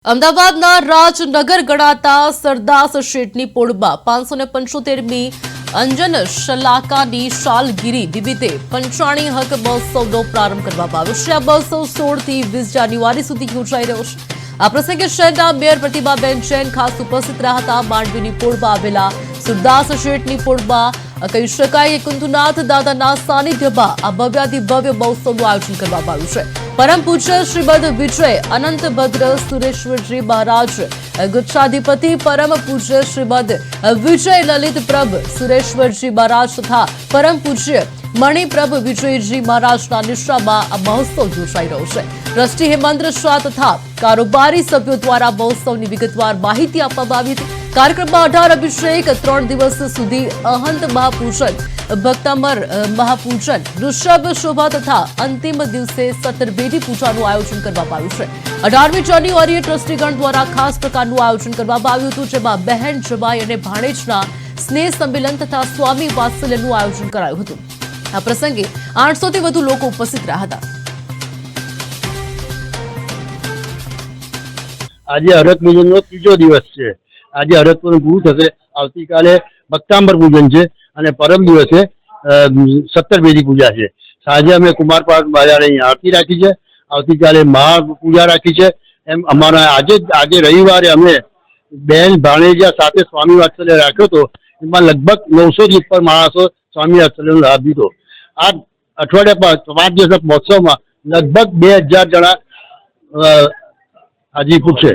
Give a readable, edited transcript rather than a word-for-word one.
અમદાવાદના રાજનગર ગણાતા સરદાસ શેઠની પોળમાં 575મી અંજન શલાકાની શાલગીરી નિમિત્તે પંચાણી હક મહોત્સવનો પ્રારંભ કરવામાં આવ્યો છે। આ મહોત્સવ 16 થી 20 જાન્યુઆરી સુધી યોજાઈ રહ્યો છે। આ પ્રસંગે શહેરના મેયર પ્રતિભાબેન જૈન ખાસ ઉપસ્થિત રહ્યા હતા। માંડવીની પોળમાં આવેલા સરદાસ શેઠની પોળમાં કહી શકાય કે કુંતુનાથ દાદાના સાનિધ્યમાં આ ભવ્યાધિભવ્ય મહોત્સવનું આયોજન કરવામાં આવ્યું છે। परम पूज्य श्रीमद विजय अनंत भद्र सुरेश्वरजी महाराज गुच्छाधिपति परम पूज्य श्रीमद विजय ललित प्रभ सुरेश्वरजी महाराज तथा परम पूज्य मणिप्रभ विजयजी महाराजना निष्ठाમાં આ મહોત્સવ યોજાઈ રહ્યો છે। ટ્રસ્ટી હેમંત શાહ તથા કારોબારી સભ્યો દ્વારા મહોત્સવની વિગતવાર માહિતી આપવામાં આવી હતી। કાર્યક્રમમાં 18 અભિષેક, 3 દિવસ સુધી અહંત મહાપૂજન, ભક્તામર મહાપૂજન, ઋષભ શોભા તથા અંતિમ દિવસે 17 બેદી પૂજાનું આયોજન કરવામાં આવ્યું છે। 18મી જાન્યુઆરીએ ટ્રસ્ટીગણ દ્વારા ખાસ પ્રકારનું આયોજન કરવામાં આવ્યું હતું, જેમાં બહેન, જમાઈ અને ભાણેજના સ્નેહ સંમેલન તથા સ્વામી વાત્સલ્યનું આયોજન કરાયું હતું। આ પ્રસંગે 800 થી વધુ લોકો ઉપસ્થિત રહ્યા હતા। આજે હરક પૂજનનો ત્રીજો દિવસ છે। આજે હરક પૂજન પૂરું થશે। આવતીકાલે ભક્તાંબર પૂજન છે અને પરમ દિવસે 17 બેદી પૂજા છે। સાંજે અમે કુમાર પાર્ક બજારે અહીં આરતી રાખી છે। આવતીકાલે મહા પૂજા રાખી છે। એમ અમારા આજે રવિવારે અમે બેન ભાણેજા સાથે સ્વામી વાત્સલ્ય રાખ્યો હતો। એમાં લગભગ 900 થી ઉપર માણસો સ્વામી વાત્સલ્યનો લાભ લીધો। આ અઠવાડિયા 5 દિવસના મહોત્સવમાં લગભગ 2000 જણા હાજીપુર છે।